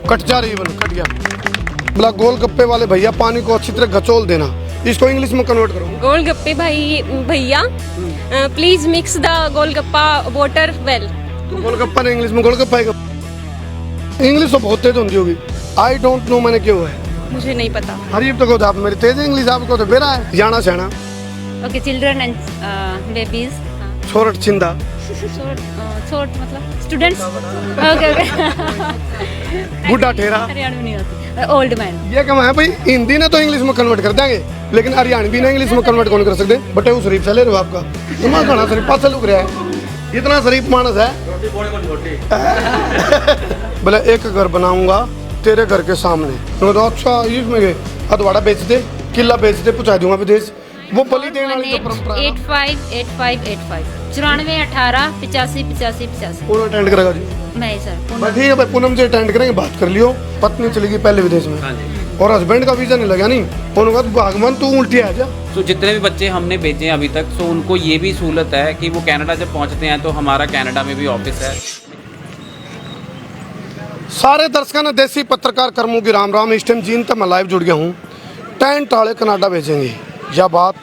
Cut जा रही है, बोलो कट गया। बोला गोलगप्पे वाले भैया पानी को अच्छी तरह घचोल देना, इसको इंग्लिश में कन्वर्ट करो। गोलगप्पे भाई भैया please mix the golgappa water well. तो गोलगप्पा ने इंग्लिश में गोलगप्पा है। इंग्लिश तो बहुत तेज होती होगी। आई डोंट नो मैंने क्यों है, मुझे नहीं पता। हरीब तो कहते आप मेरी तेज इंग्लिश, आपको तो बेरा है। जाना सहना ओके चिल्ड्रन एंड बेबीज। छोरट छिंदा छोट मतलब स्टूडेंट्स। Okay okay. बुढ़ा ठेरा हरियाणवी नहीं होती। Old man. ये कम है भाई, हिंदी ने तो इंग्लिश में कन्वर्ट कर देंगे, लेकिन हरियाणवी ने इंग्लिश में कन्वर्ट कौन कर सकते। बटे वो शरीफ चले रहे हो आपका, तुम्हारा खाना शरीफ पास लुक रहा है, इतना शरीफ मानस है। बोले एक घर बनाऊंगा तेरे घर के सामने। तो अच्छा इसमें गए अधवाड़ा बेच दे, किला बेच दे, पहुंचा दूंगा विदेश। वो बलि देने वाली तो परंपरा है। 858585 94 18 85 85 85। कौन अटेंड करेगा जी? मैं सर। बस ठीक है भाई, पूनम से अटेंड करेंगे, बात कर लियो। पत्नी चलेगी पहले विदेश में और हस्बैंड का वीजा नहीं लगा नहीं, उन्होंने कहा भगवान तू उल्टी आ जा। तो जितने भी बच्चे हमने भेजे हैं अभी तक, तो उनको ये भी सहूलत है कि वो कनाडा जब पहुंचते हैं तो हमारा कनाडा में भी ऑफिस है। सारे दर्शकों ने देसी पत्रकार कर्मों की राम राम। इस टाइम जीन तक मैं लाइव जुड़ गया हूँ। टेंट वाले कनाडा भेजेंगे, यह बात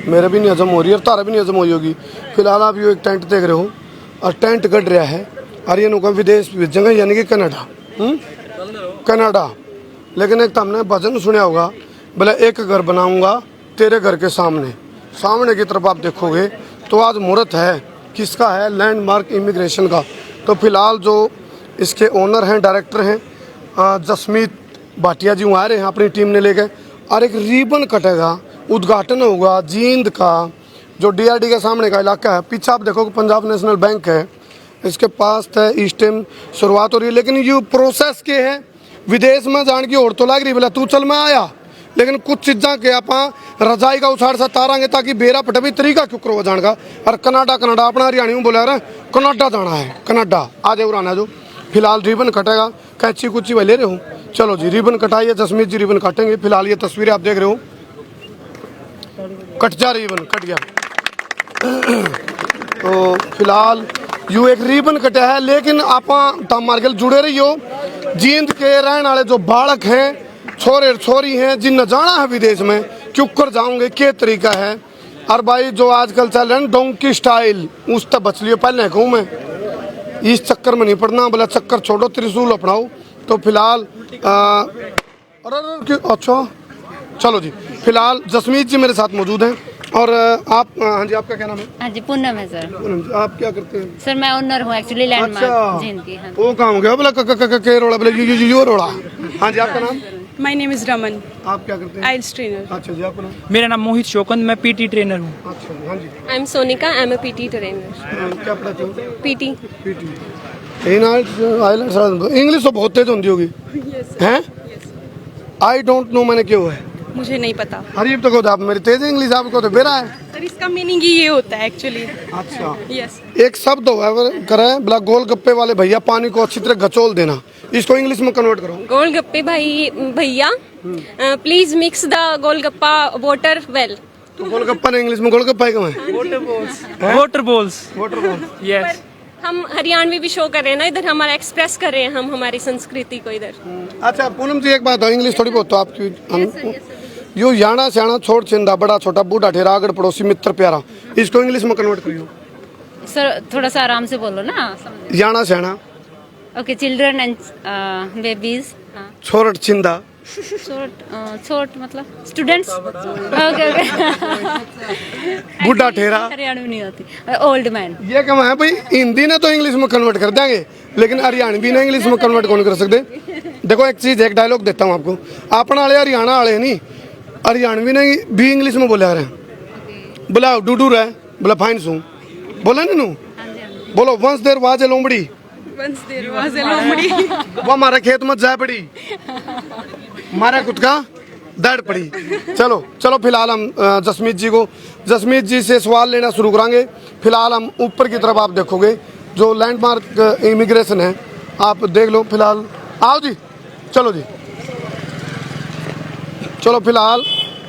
मेरे भी नहीं हजम हो रही है और तारा भी नहीं हजम हुई होगी। फिलहाल आप ये एक टेंट देख रहे हो और टेंट गढ़ रहा है और ये नुका विदेश भेजेंगे, यानी कि कनाडा। कनाडा। लेकिन एक तो हमने भजन सुना होगा, बोले एक घर बनाऊंगा तेरे घर के सामने। सामने की तरफ आप देखोगे तो आज मुहूर्त है, किसका है? लैंडमार्क इमिग्रेशन का। तो फिलहाल जो इसके ओनर हैं, डायरेक्टर हैं जसमीत भाटिया जी, वहाँ आ रहे हैं अपनी टीम ने लेके, और एक रिबन कटेगा, उद्घाटन होगा जींद का, जो डीआरडी के सामने का इलाका है। पीछे आप देखो पंजाब नेशनल बैंक है, इसके पास है। इस टाइम शुरुआत हो रही है, लेकिन ये प्रोसेस के है विदेश में जान की और तो लग रही। बोला तू चल मैं आया, लेकिन कुछ चीज़ा के आप रजाई का उछाड़ सा तारांगे ताकि बेरा पटे भी तरीका क्यों करो जान का। और कनाडा कनाडा अपना हरियाणी में बोला रहे कनाडा जाना है, कनाडा आ जाओ उड़ाना जो। फिलहाल रिबन कटेगा, कैची कुची वह ले रहे हो। चलो जी रिबन कटाइए, जसमीत जी रिबन काटेंगे। फिलहाल ये तस्वीरें आप देख रहे हो, कट जा रही रिबन, कट गया। तो फिलहाल यू एक रिबन कटा है, लेकिन आप मार्गल जुड़े रही हो। जींद के रहने वाले जो बालक हैं, छोरे छोरी हैं, जिन जाना है विदेश में, क्यों कर जाओगे, क्या तरीका है। और भाई जो आजकल चल रहे हैं डोंकी स्टाइल, उस तक बच लियो। पहले कहूँ मैं इस चक्कर में नहीं पड़ना, बोला चक्कर छोड़ो त्रिशूल अपनाओ। तो फिलहाल अरे अच्छा चलो जी, फिलहाल जसमीत जी मेरे साथ मौजूद हैं। और आप हाँ जी, आपका क्या नाम है? हाँ जी पूनम है सर। पूनम जी, आप क्या करते हैं? सर मैं ओनर हूँ एक्चुअली लैंडमार्क जींद की। हाँ। वो काम हो गया बोला के रोड़ा, बोला यू रोड़ा। हाँ जी, आपका नाम? माय नेम इज रमन, आप क्या करते हैं? आइल्स ट्रेनर। अच्छा जी, आपका नाम? मेरा नाम मोहित शोकन, मैं पीटी ट्रेनर हूँ। अच्छा हाँ जी। I am Sonika, I am a PT trainer. क्या पढ़ाते हो? पीटी। इंग्लिश तो बहुत तेज होती होगी हैं? आई डोंट नो मैंने क्यों है, मुझे नहीं पता हरीब तो कहते आप मेरी तेज इंग्लिश, आपको तो बेरा है। सर। इसका मीनिंग ही ये होता है एक्चुअली। अच्छा यस। एक शब्द करें, बोला गोलगप्पे वाले भैया पानी को अच्छी तरह घचोल देना, इसको इंग्लिश में कन्वर्ट करो। गोलगप्पे भाई भैया please mix the golgappa water well. तो गोलगप्पा ने इंग्लिश में गोलगप्पा है water balls. Water ball. Yes. हम हरियाणवी भी शो कर रहे हैं ना इधर, हमारा एक्सप्रेस कर रहे हैं हम हमारी संस्कृति को इधर। अच्छा पूनम जी एक बात है, इंग्लिश थोड़ी बहुत तो आपकी हम यू याना स्याना छोड़ छिंदा बड़ा छोटा बूढ़ा ठेरा आगड़ पड़ोसी मित्र प्यारा, इसको इंग्लिश में कन्वर्ट करियो। सर थोड़ा सा आराम से बोलो ना। याना स्याना ओके चिल्ड्रन एंड बेबीज। छोरट छिंदा छोट मतलब स्टूडेंट्स। Okay okay. बूढ़ा ठेरा हरियाणवी नहीं होती। Old man. ये कम है भाई, हिंदी ने तो इंग्लिश में कन्वर्ट कर देंगे, लेकिन हरियाणवी ने इंग्लिश में कन्वर्ट कौन कर सकते। देखो एक चीज, एक डायलॉग देता हूँ आपको, अपना वाले हरियाणा वाले नहीं, हरियाणवी ने भी इंग्लिश में बोला रहे, बोला डूडू रहे, बोला फाइन सू, बोला नहीं नू, बोलो वंस देर वाज ए लोमड़ी, वंस देयर वाज अ लोमड़ी, वो हमारे खेत में जा पड़ी, मारा खुद का दर्द पड़ी। चलो चलो फिलहाल हम जसमीत जी से सवाल लेना शुरू करेंगे। फिलहाल हम ऊपर की तरफ आप देखोगे जो लैंडमार्क इमिग्रेशन है, आप देख लो। फिलहाल आओ जी, चलो जी, चलो फिलहाल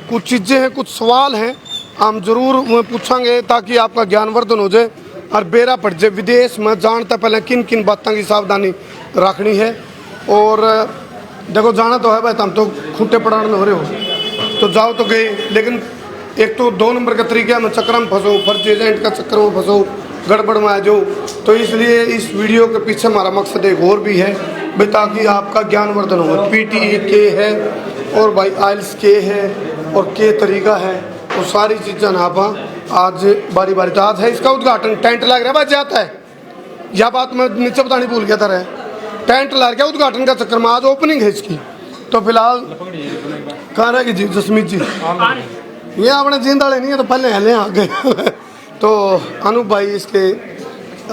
कुछ चीज़ें हैं, कुछ सवाल हैं, हम जरूर पूछेंगे ताकि आपका ज्ञानवर्धन हो जाए और बेरा पड़ जाए। विदेश में जानता पहले किन किन बातों की सावधानी रखनी है। और देखो जाना तो है भाई, तुम तो खूंटे पड़ाने में हो रहे हो तो जाओ तो गए, लेकिन एक तो 2 नंबर का तरीका है, मैं चक्कर में फंसो, फर्जी एजेंट का चक्कर में फंसो, गड़बड़ में आ जाओ। तो इसलिए इस वीडियो के पीछे हमारा मकसद एक और भी है भाई, ताकि आपका ज्ञानवर्धन हो। PTE के है और भाई IELTS के है और के तरीका है, वो सारी चीज़ें ना आप आज बारी बारी तो आज है इसका उद्घाटन, टेंट लग रहा है भाई, जाता है यह बात मैं नीचे बतानी भूल गया था रे, टेंट लग गया उद्घाटन का चक्कर में, आज ओपनिंग है इसकी। तो फिलहाल कहाँ रहेगी जी जसमीत जी, ये अपने जींद वाले नहीं है तो पहले हले आ गए तो अनूप भाई इसके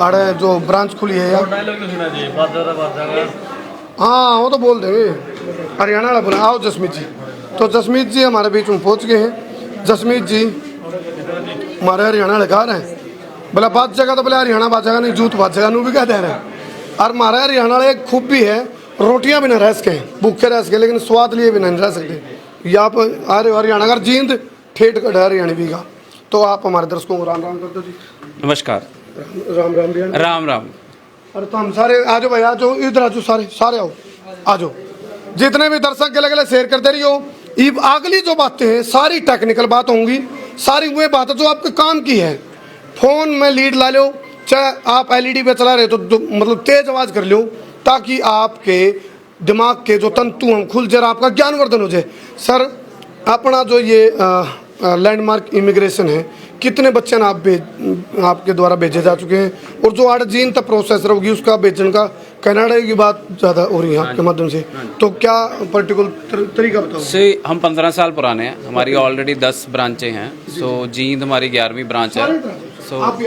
आड़े जो ब्रांच खुली है यार, हाँ वो तो बोल देंगे, हरियाणा वाला बोला। आओ जसमीत जी, तो जसमीत जी हमारे बीच में पहुंच गए हैं। जसमीत जी हमारे हरियाणा वाले कहा रहे हैं, बोला बात जगह तो बोले हरियाणा बात जगह नहीं, जूत बात जगह नू भी कह दे रहे हैं। और हमारे हरियाणा वाले एक खूबी है, रोटियां भी ना रह सके, भूखे रह सके, लेकिन स्वाद लिए भी नहीं रह सकते। यहाँ पर आ रहे हो हरियाणा का जींद ठेठ कट हरियाणवी का, तो आप हमारे दर्शकों को राम राम कर दो जी। नमस्कार। राम राम भी राम राम। अरे तो हम सारे आ जाओ भाई, आ जाओ इधर आ जाओ, सारे आओ, आ जाओ, जितने भी दर्शक गले गले शेयर करते रहियो। ये अगली जो बातें हैं सारी टेक्निकल बात होंगी, सारी वो बातें जो आपके काम की है। फोन में लीड ला लो, चाहे आप LED पे चला रहे हो तो मतलब तेज आवाज कर लो, ताकि आपके दिमाग के जो तंतु हम खुल जाए, आपका ज्ञानवर्धन हो जाए। सर अपना जो ये लैंडमार्क इमिग्रेशन है, कितने बच्चे ना आपके द्वारा भेजे जा चुके हैं, और जो आर्जीन तक प्रोसेसर होगी उसका भेजने का कनाडा की बात ज़्यादा हो रही है आपके माध्यम से, तो क्या पर्टिकुलर तरीका बताओ। से हम 15 साल पुराने हैं, हमारी ऑलरेडी 10 ब्रांचें हैं। सो जींद हमारी 11वीं ब्रांच है। सो आप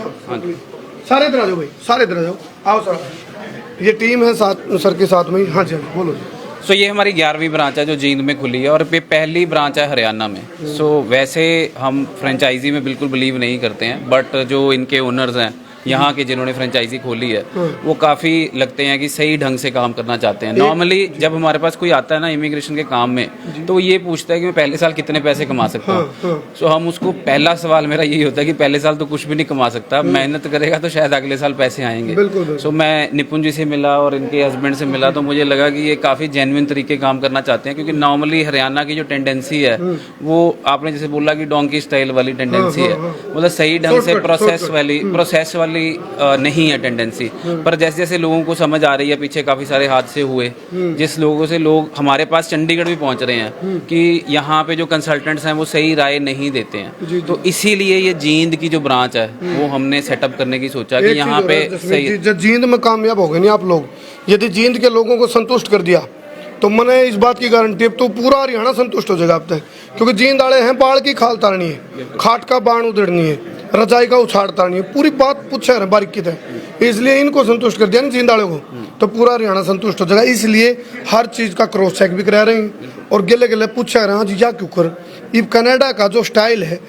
सारे इधर आ जाओ भाई, सारे इधर आ जाओ, आओ सर, ये टीम है साथ सर के साथ में। हाँ जी बोलो। सो ये हमारी 11वीं ब्रांच है जो जींद में खुली है, और ये पहली ब्रांच है हरियाणा में। सो वैसे हम फ्रेंचाइजी में बिल्कुल बिलीव नहीं करते हैं, बट जो इनके ओनर्स हैं यहाँ के जिन्होंने फ्रेंचाइजी खोली है, वो काफ़ी लगते हैं कि सही ढंग से काम करना चाहते हैं। नॉर्मली जब हमारे पास कोई आता है ना इमिग्रेशन के काम में, तो वो ये पूछता है कि मैं पहले साल कितने पैसे कमा सकता हूँ। सो हम उसको, पहला सवाल मेरा यही होता है कि पहले साल तो कुछ भी नहीं कमा सकता, मेहनत करेगा तो शायद अगले साल पैसे आएंगे। सो मैं निपुण जी से मिला और इनके हस्बैंड से मिला, तो मुझे लगा कि ये काफ़ी जेन्युइन तरीके काम करना चाहते हैं, क्योंकि नॉर्मली हरियाणा की जो टेंडेंसी है वो आपने जैसे बोला कि डोंकी स्टाइल वाली टेंडेंसी है, मतलब सही ढंग से प्रोसेस वाली नहीं है टेंडेंसी। पर जैसे जैसे लोगों को समझ आ रही है, पीछे काफ़ी सारे हादसे हुए, जिस लोगों से लोग हमारे पास चंडीगढ़ भी पहुंच रहे हैं कि यहाँ पे जो कंसल्टेंट्स हैं वो सही राय नहीं देते हैं, तो इसीलिए ये जींद की जो ब्रांच है वो हमने सेटअप करने की सोचा कि यहाँ पे सही। जींद में कामयाब हो गए नहीं आप लोग, यदि जींद के लोगों को संतुष्ट कर दिया तो मैंने इस बात की गारंटी, अब तो पूरा हरियाणा संतुष्ट हो जाएगा अब तक, क्योंकि जींद वाले हैं बाढ़ की खाल तारनी है, खाट का बाण उधेड़नी है, रजाई का उछाड़ तारनी है, पूरी बात पूछा है बारीकी है, इसलिए इनको संतुष्ट कर दिया ना जींद वाले को, तो पूरा हरियाणा संतुष्ट हो जाएगा। इसलिए हर चीज़ का क्रॉस चेक भी करा रहे हैं और गिले गिले पूछा रहे हैं जी या क्यों कर। ये कनाडा का जो स्टाइल है,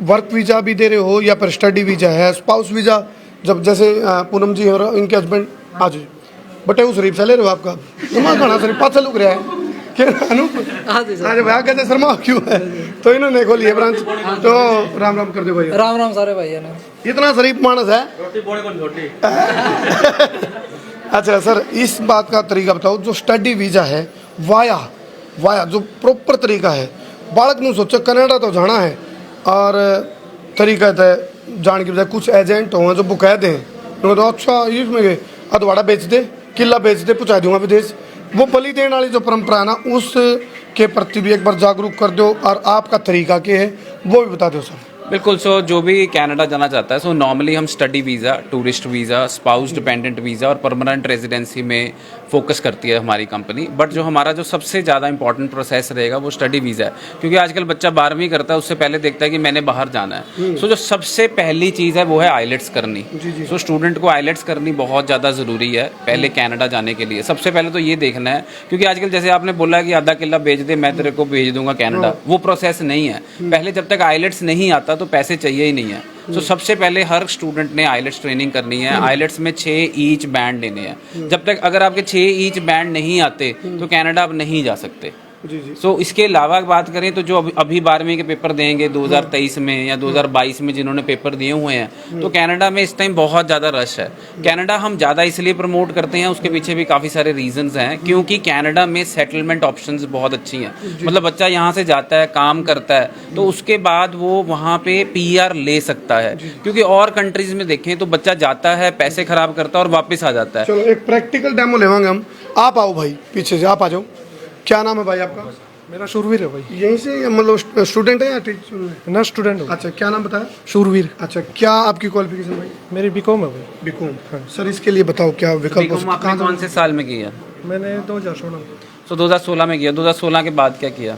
वर्क वीज़ा भी दे रहे हो या फिर स्टडी वीज़ा है, स्पाउस वीज़ा, जब जैसे पूनम जी और इनके हस्बैंड आज बटे उस शरीफ से ले रहे हो, आपका दिमाग खाना शरीफ पास से लुक रहा है आज भैया कहते शर्मा क्यों है, तो इन्होंने खोली है ब्रांच। तो राम राम कर दे भाई। राम राम सारे भाई ने, इतना शरीफ मानस है। अच्छा सर, इस बात का तरीका बताओ, जो स्टडी वीज़ा है वाया जो प्रॉपर तरीका है, बालक ने सोचो कनाडा तो जाना है और तरीका है जान के बजाय कुछ एजेंट हो जो बुकैद हैं, तो अच्छा इसमें गए अधवाड़ा बेच दे, किला बेच दे, पहुँचा दूंगा विदेश, वो बलि देने वाली जो परंपरा है ना, उस के प्रति भी एक बार जागरूक कर दो, और आपका तरीका क्या है वो भी बता दो सर। बिल्कुल। सो जो भी कनाडा जाना चाहता है, सो नॉर्मली हम study visa, tourist visa, spouse dependent visa और परमानेंट रेजिडेंसी में फोकस करती है हमारी कंपनी। बट जो हमारा जो सबसे ज़्यादा इंपॉर्टेंट प्रोसेस रहेगा वो स्टडी वीज़ा है, क्योंकि आजकल बच्चा 12वीं करता है, उससे पहले देखता है कि मैंने बाहर जाना है। सो जो सबसे पहली चीज़ है वो है आइलेट्स करनी। सो स्टूडेंट को आइलेट्स करनी बहुत ज़्यादा ज़रूरी है पहले कनाडा जाने के लिए। सबसे पहले तो ये देखना है, क्योंकि आजकल जैसे आपने बोला कि आधा किला बेच दे मैं तेरे को भेज दूंगा कनाडा, वो प्रोसेस नहीं है। पहले जब तक आइलेट्स नहीं आता तो पैसे चाहिए ही नहीं है। तो सबसे पहले हर स्टूडेंट ने आइलेट्स ट्रेनिंग करनी है। आइलेट्स में 6 ईच बैंड लेने हैं। जब तक अगर आपके 6 ईच बैंड नहीं आते तो कनाडा आप नहीं जा सकते। जी जी। सो इसके अलावा बात करें तो जो अभी 12वीं के पेपर देंगे 2023 में या 2022 में जिन्होंने पेपर दिए हुए हैं, तो कनाडा में इस टाइम बहुत ज़्यादा रश है। कनाडा हम ज़्यादा इसलिए प्रमोट करते हैं, उसके पीछे भी काफ़ी सारे रीजंस हैं, क्योंकि कनाडा में सेटलमेंट ऑप्शंस बहुत अच्छी हैं। मतलब बच्चा यहाँ से जाता है, काम करता है, तो उसके बाद वो वहाँ पे PR ले सकता है। क्योंकि और कंट्रीज में देखें तो बच्चा जाता है, पैसे खराब करता है और वापस आ जाता है। चलो एक प्रैक्टिकल डेमो लेवांगे हम। आप आओ भाई, पीछे से आप आ जाओ। क्या नाम है भाई आपका? मेरा शूरवीर है भाई। यहीं से मतलब स्टूडेंट है या टीचर? ना स्टूडेंट हूँ। अच्छा, क्या नाम बताया? शूरवीर। अच्छा, क्या आपकी क्वालिफिकेशन भाई? मेरी बीकॉम है भाई। बीकॉम। सर इसके लिए बताओ क्या विकल्प हो बीकॉम सकता आपने कौन से साल में किया? मैंने 2016 तो 2016 में किया। 2016 के बाद क्या किया?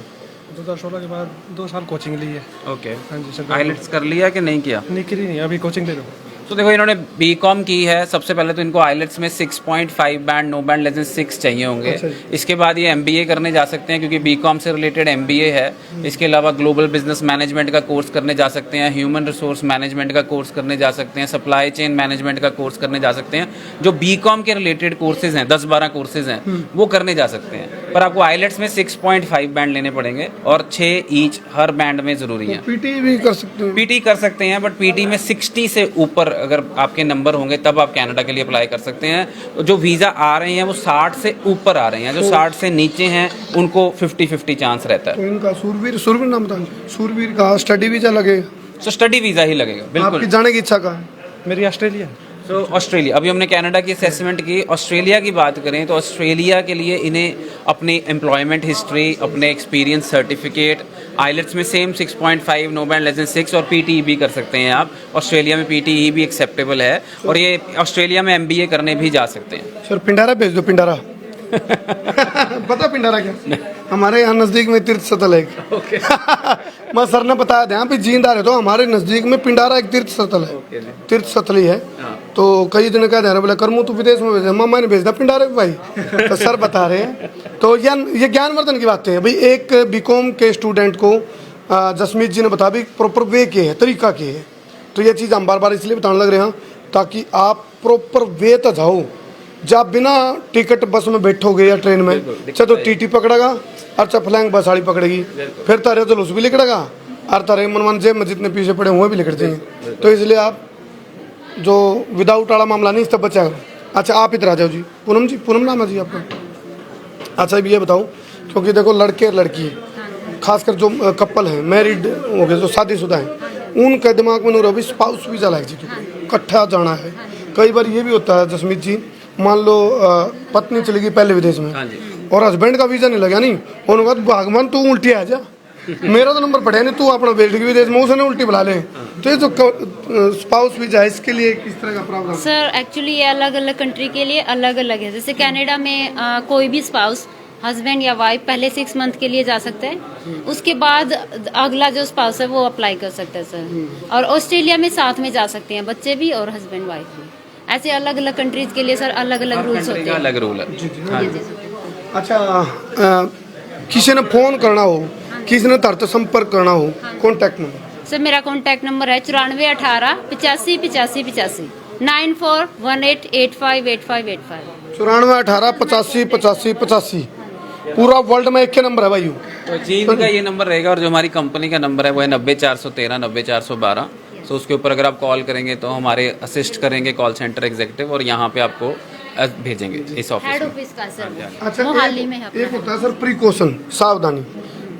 2016 के बाद 2 साल कोचिंग ली है। ओके। हाँ जी सर। आइलेट्स कर लिया कि नहीं किया? नहीं करी नहीं, अभी कोचिंग ले रहा हूँ। तो देखो इन्होंने बीकॉम की है। सबसे पहले तो इनको आइलेट्स में 6.5 band, no band less than 6 चाहिए होंगे। इसके बाद ये MBA करने जा सकते हैं, क्योंकि बीकॉम से रिलेटेड MBA है। इसके अलावा ग्लोबल बिजनेस मैनेजमेंट का कोर्स करने जा सकते हैं, ह्यूमन रिसोर्स मैनेजमेंट का कोर्स करने जा सकते हैं, सप्लाई चेन मैनेजमेंट का कोर्स करने जा सकते हैं। जो बीकॉम के रिलेटेड कोर्सेज हैं, 10-12 कोर्सेज हैं, वो करने जा सकते हैं। पर आपको आइलेट्स में 6.5 बैंड लेने पड़ेंगे और 6 ईच हर बैंड में ज़रूरी है। पीटी भी कर सकते हैं? PT कर सकते हैं, बट PT में 60 से ऊपर अगर आपके नंबर होंगे तब आप कनाडा के लिए अप्लाई कर सकते हैं। जो वीज़ा आ रहे हैं वो 60 से ऊपर आ रहे हैं, जो 60 से नीचे हैं उनको 50-50 चांस रहता है। तो इनका सूरवीर नाम बताओ। सूरवीर का स्टडी वीजा लगेगा? सो स्टडी वीज़ा ही लगेगा। आपकी बिल्कुल। जाने की इच्छा का है? मेरी ऑस्ट्रेलिया है। तो ऑस्ट्रेलिया, अभी हमने कनाडा की असेसमेंट की। ऑस्ट्रेलिया की बात करें तो ऑस्ट्रेलिया के लिए इन्हें अपनी एम्प्लॉयमेंट हिस्ट्री, अपने एक्सपीरियंस सर्टिफिकेट, आइलेट्स में same 6.5, no band less than 6 और PTE भी कर सकते हैं आप। ऑस्ट्रेलिया में PTE भी एक्सेप्टेबल है और ये ऑस्ट्रेलिया में MBA करने भी जा सकते हैं। सर पिंडारा भेज दो, पिंडारा। पता पिंडारा क्या? हमारे यहाँ नजदीक में तीर्थ स्थल है एक। मैं सर ने बताया था, यहाँ पे जींदा रहे तो हमारे नजदीक में पिंडारा एक तीर्थ स्थल है, तीर्थ स्थल ही है। तो कई दिन कह रहे बोले करमू तू विदेश में भेजा, मैंने भेज दिया पिंडारे भाई। तो सर बता रहे हैं। तो ये ज्ञानवर्धन की बातें हैं भाई। एक बीकॉम के स्टूडेंट को जसमीत जी ने बताया भी प्रॉपर वे के है, तरीका के है। तो ये चीज़ हम बार बार इसलिए बताने लग रहे हैं ताकि आप प्रॉपर वे तक जाओ। जब बिना टिकट बस में बैठोगे या ट्रेन में, अच्छा तो TT पकड़ेगा, अच्छा फ्लैंग बस साड़ी पकड़ेगी, फिर तारे जुलूस भी लिखड़ेगा और तारे मनमान जेब में जितने पीछे पड़े हुए भी लिखड़ देंगे। तो इसलिए आप जो विदाउट वाला मामला नहीं, तब बचा। अच्छा आप इधर आ जाओ जी। पूनम जी, पूनम नाम है जी आपका? अच्छा अब ये बताओ, क्योंकि देखो लड़के और लड़की खासकर जो कपल हैं, मैरिड हो गए, जो शादीशुदा हैं, उनके दिमाग में नहीं रहो स्पाउस वीजा लग जाए, इकट्ठा जाना है। कई बार ये भी होता है जसमीत जी, मान लो पत्नी चली गई पहले विदेश में और हस्बैंड का वीजा नहीं लगा, नहीं उन्होंने कहा भगवान तू उल्टी आ जा, मेरा तो नंबर पड़े नहीं, तू अपना बेटे के विदेश में उसने उल्टी बुला ले। तो ये जो स्पाउस वीजा है, इसके लिए किस तरह का प्रावधान? सर एक्चुअली ये अलग अलग कंट्री के लिए अलग अलग है। जैसे कनाडा में कोई भी स्पाउस, हस्बैंड या वाइफ, पहले 6 मंथ के लिए जा सकते हैं, उसके बाद अगला जो स्पाउस है वो अप्लाई कर सकते हैं सर। और ऑस्ट्रेलिया में साथ में जा सकते हैं बच्चे भी और हस्बैंड वाइफ भी। ऐसे अलग अलग कंट्रीज के लिए सर अलग अलग रूल्स होते हैं। अलग रूल है। अच्छा किसी ने फोन करना हो, किसी ने तरत संपर्क करना हो, कॉन्टैक्ट नंबर? सर मेरा कॉन्टैक्ट नंबर है 9418 85 85 85 9418858585। 9418 85 85 85। पूरा वर्ल्ड में एक ही नंबर है भाई। तो जीन का ये नंबर रहेगा और जो हमारी कंपनी का नंबर है वो है 90413 90412। तो उसके ऊपर अगर आप कॉल करेंगे तो हमारे असिस्ट करेंगे कॉल सेंटर एग्जीक्यूटिव और यहाँ पे आपको भेजेंगे इस ऑफिस हेड में। ऑफिस का सर अच्छा मोहाली में है एक अपना। होता है सर प्रिकॉशन, सावधानी।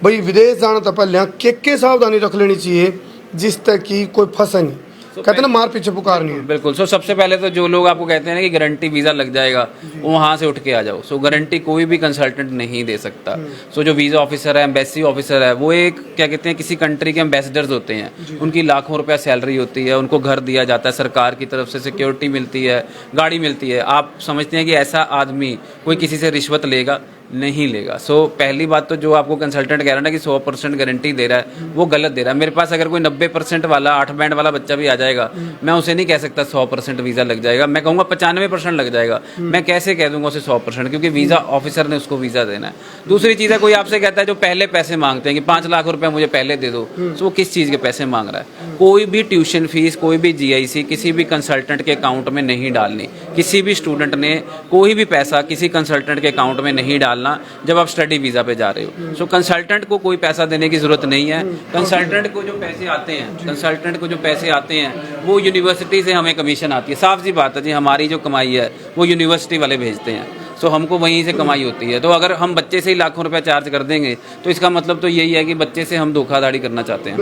भाई विदेश जाना तो पहले के सावधानी रख लेनी चाहिए जिस तक कि कोई फंसे नहीं। कहते ना मार पीछे पुकार नहीं है। बिल्कुल। सो सबसे पहले तो जो लोग आपको कहते हैं ना कि गारंटी वीज़ा लग जाएगा, वहाँ से उठ के आ जाओ। सो गारंटी कोई भी कंसल्टेंट नहीं दे सकता। सो जो वीज़ा ऑफिसर है, एम्बेसी ऑफिसर है, वो एक क्या कहते हैं किसी कंट्री के एम्बेसडर्स होते हैं। उनकी लाखों रुपया सैलरी होती है, उनको घर दिया जाता है, सरकार की तरफ से सिक्योरिटी मिलती है, गाड़ी मिलती है। आप समझते हैं कि ऐसा आदमी कोई किसी से रिश्वत लेगा? नहीं लेगा। सो पहली बात तो जो आपको कंसल्टेंट कह रहा है ना कि 100% गारंटी दे रहा है, वो गलत दे रहा है। मेरे पास अगर कोई 90% वाला 8 बैंड वाला बच्चा भी आ जाएगा, मैं उसे नहीं कह सकता 100% वीज़ा लग जाएगा, मैं कहूँगा 95% लग जाएगा। मैं कैसे कह दूंगा उसे 100%, क्योंकि वीज़ा ऑफिसर ने उसको वीज़ा देना है। दूसरी चीज़ है, कोई आपसे कहता है जो पहले पैसे मांगते हैं कि 5 लाख रुपए मुझे पहले दे दो, तो वो किस चीज़ के पैसे मांग रहा है? कोई भी ट्यूशन फीस, कोई भी GIC किसी भी कंसल्टेंट के अकाउंट में नहीं डालनी। किसी भी स्टूडेंट ने कोई भी पैसा किसी कंसल्टेंट के अकाउंट में नहीं डालना जब आप स्टडी वीज़ा पे जा रहे हो। सो कंसल्टेंट को कोई पैसा देने की ज़रूरत नहीं है। कंसल्टेंट को जो पैसे आते हैं वो यूनिवर्सिटी से हमें कमीशन आती है। साफ सी बात है जी, हमारी जो कमाई है वो यूनिवर्सिटी वाले भेजते हैं, सो हमको वहीं से कमाई होती है। तो अगर हम बच्चे से ही लाखों रुपए चार्ज कर देंगे तो इसका मतलब तो यही है कि बच्चे से हम धोखाधड़ी करना चाहते हैं।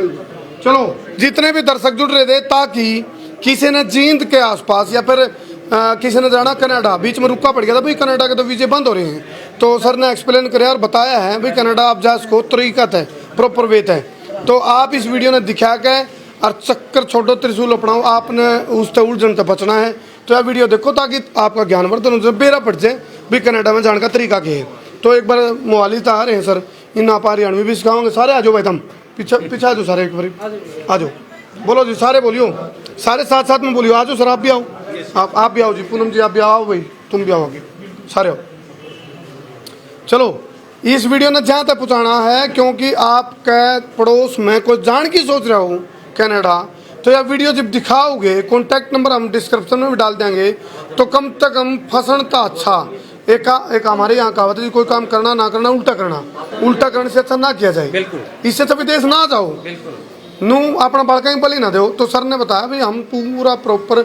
चलो, जितने भी दर्शक जुड़ रहे थे, ताकि किसी ने जींद के आसपास या फिर किसी ने जाना कनाडा, बीच में रुका पड़ गया था भाई कनाडा के तो वीजे बंद हो रहे हैं, तो सर ने एक्सप्लेन कराया और बताया है भाई कनाडा आप जा सको, तरीकत है, प्रॉपर वेत है। तो आप इस वीडियो ने दिखा के और चक्कर छोड़ो, त्रिशूल अपनाओ, आपने उससे उलझन से बचना है। तो यह वीडियो देखो ताकि आपका ज्ञानवर्धन हो जाए, बेरा पड़ जाए भी कनाडा में जाने का तरीका क्या है। तो एक बार मोहाली तो आ रहे हैं सर, इन आप हरियाणवी भी सिखाओगे सारे, आ जाओ भाई, तुम पीछे आ जाओ सारे, एक बार आ जाओ, बोलो जी सारे, बोलियो सारे साथ साथ में बोलियो, आ जाओ सर, आप भी आओ, आप भी आओ जी, पूनम जी आप भी आओ भाई, तुम भी आओगे, सारे आओ। चलो, इस वीडियो ने जहाँ तक पहुँचाना है, क्योंकि आपके पड़ोस में कोई जान की सोच रहा हो कनाडा, तो यह वीडियो जब दिखाओगे, कॉन्टैक्ट नंबर हम डिस्क्रिप्शन में भी डाल देंगे, तो कम से कम फंसणता अच्छा। एक हमारे यहाँ कहावत है, कोई काम करना ना करना, उल्टा करना, उल्टा करने से अच्छा ना किया जाए। बिल्कुल, इससे तो विदेश ना जाओ, बिल्कुल नू अपना बालका ही बलि ना दो। तो सर ने बताया भाई हम पूरा प्रॉपर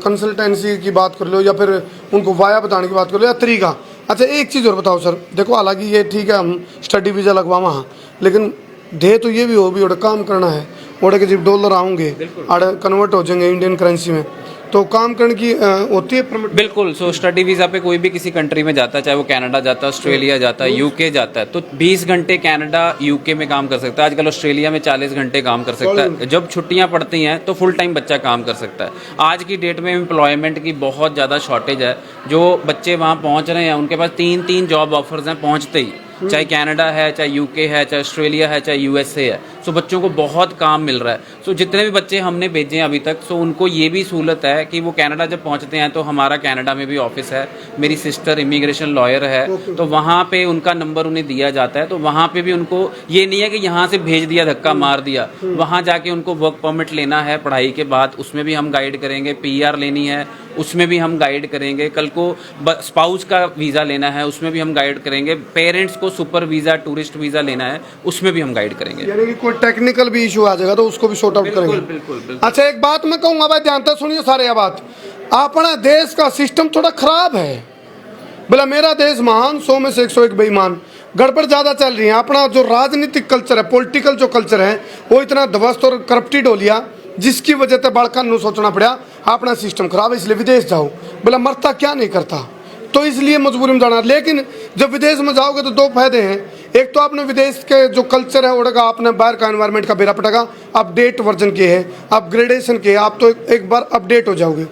कंसल्टेंसी की बात कर लो या फिर उनको वाया बताने की बात कर लो या तरीका। अच्छा, एक चीज़ और बताओ सर, देखो हालांकि ये ठीक है हम स्टडी वीज़ा लगवा वहाँ, लेकिन ध्येय तो ये भी हो भी, काम करना है, ओडे के जब डॉलर आऊँगे आड़े कन्वर्ट हो जाएंगे इंडियन करेंसी में, तो काम करने की होती है परमिट। बिल्कुल। सो स्टडी वीज़ा पे कोई भी किसी कंट्री में जाता है, चाहे वो कनाडा जाता है, ऑस्ट्रेलिया जाता है, UK जाता है, तो 20 घंटे कनाडा UK में काम कर सकता है। आजकल ऑस्ट्रेलिया में 40 घंटे काम कर सकता है। जब छुट्टियां पड़ती हैं तो फुल टाइम बच्चा काम कर सकता है। आज की डेट में एम्प्लॉयमेंट की बहुत ज़्यादा शॉर्टेज है। जो बच्चे वहाँ पहुँच रहे हैं उनके पास 3 जॉब ऑफर्स हैं पहुँचते ही, चाहे कनाडा है, चाहे UK है, चाहे ऑस्ट्रेलिया है, चाहे USA है। सो बच्चों को बहुत काम मिल रहा है। सो जितने भी बच्चे हमने भेजे हैं अभी तक, सो उनको ये भी सहूलत है कि वो कनाडा जब पहुंचते हैं तो हमारा कनाडा में भी ऑफिस है, मेरी सिस्टर इमिग्रेशन लॉयर है, तो वहाँ पे उनका नंबर उन्हें दिया जाता है। तो वहाँ पे भी उनको ये नहीं है कि यहाँ से भेज दिया, धक्का मार दिया, वहाँ जाके उनको वर्क परमिट लेना है पढ़ाई के बाद, उसमें भी हम गाइड करेंगे। PR लेनी है, उसमें भी हम गाइड करेंगे। कल को स्पाउस का वीज़ा लेना है, उसमें भी हम गाइड करेंगे। पेरेंट्स को सुपर वीज़ा, टूरिस्ट वीज़ा लेना है, उसमें भी हम गाइड करेंगे। यानी कि कोई टेक्निकल भी इशू आ जाएगा तो उसको भी सॉर्ट आउट करेंगे। बिल्कुल। अच्छा, एक बात मैं कहूँगा भाई, ध्यान से सुनिए सारे, यह बात, अपना देश का सिस्टम थोड़ा खराब है। बोला मेरा देश महान, 100 में से 101 बेईमान, गड़बड़ ज़्यादा चल रही है। अपना जो राजनीतिक कल्चर है, पॉलिटिकल जो कल्चर है, वो इतना ध्वस्त और करप्टेड हो लिया, जिसकी वजह से बालका नू सोचना पड़ा अपना सिस्टम खराब है इसलिए विदेश जाओ। बोला मरता क्या नहीं करता, तो इसलिए मजबूरी में जाना। लेकिन जब विदेश में जाओगे तो 2 फायदे हैं। एक तो आपने विदेश के जो कल्चर है उड़ेगा, आपने बाहर का एनवायरनमेंट का बेरा पड़ेगा, अपडेट वर्जन के है, अपग्रेडेशन के, आप तो एक बार अपडेट हो जाओगे।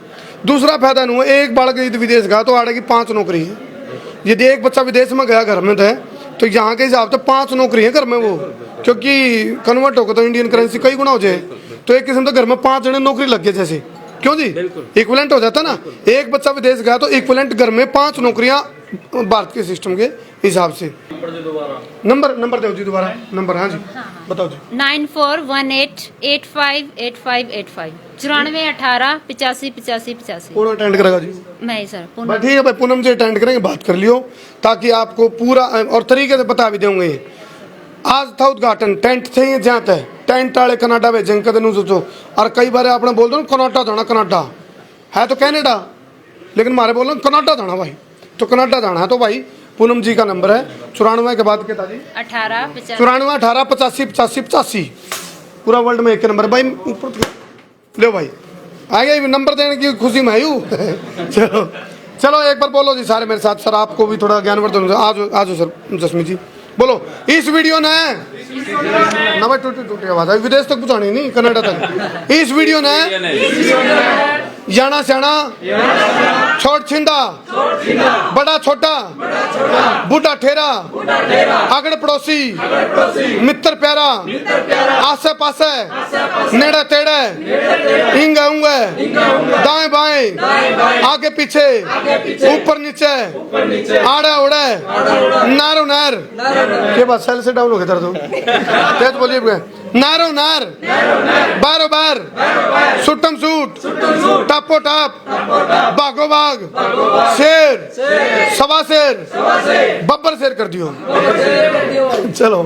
दूसरा फायदा नहीं है, एक बालक यदि विदेश गया तो आड़ेगी 5 नौकरी है। यदि एक बच्चा विदेश में गया घर में तो यहाँ के हिसाब से 5 नौकरी है घर में वो, क्योंकि कन्वर्ट होगा तो इंडियन करेंसी कई गुना हो जाए, तो एक किस्म से घर में 5 जने नौकरी लग गए जैसे, क्यों जी, इक्विवेलेंट हो जाता ना। एक बच्चा विदेश गया तो इक्विवेलेंट घर में 5 नौकरियां भारत के सिस्टम के हिसाब से। नंबर दो जी दोबारा, नंबर। हाँ जी, बताओ जी। 9418858585 9418 85 85 85। कौन अटेंड करेगा जी? मैं ही सर, ठीक है भाई, पूनम जी अटेंड करेंगे, बात कर लियो, ताकि आपको पूरा और तरीके से बता भी देंगे। आज था उद्घाटन, टेंट थे ये जहाँ तक टेंट वाले कनाडा भेजेंगे, कदे नू सोचो। और कई बार आपने बोल दो कनाडा जाना, कनाडा है तो कनाडा, लेकिन मारे बोल रहे कनाडा जाना भाई, तो कनाडा जाना है तो भाई पूनम जी का नंबर है 94 के बाद क्या था जी? 18 94 18 85 85 85। पूरा वर्ल्ड में एक नंबर भाई, ऊपर लो भाई, आगे नंबर देने की खुशी में आयु। चलो एक बार बोलो जी सारे मेरे साथ, सर आपको भी थोड़ा ज्ञानवर्धन। आज सर जसमी जी बोलो। इस वीडियो ने ना भाई टूटी आवाज है, विदेश तक पहुंचानी नहीं, कनाडा तक। इस वीडियो ने जाना सियाना छोड़ छोट छिंदा बड़ा छोटा बूढ़ा ठेरा अगड़ पड़ोसी मित्र प्यारा आसे पासे नेड़े तेड़े इंगे उंगे दाएं बाएं आगे पीछे ऊपर नीचे आड़े उड़े नारो नार के बाद सेल से डाउन हो गया तुम तेज बोलिए नारो नार बारो बार सुटम सूट टापो टाप बागो बाग शेर सवा शेर बब्बर शेर कर दियो चलो।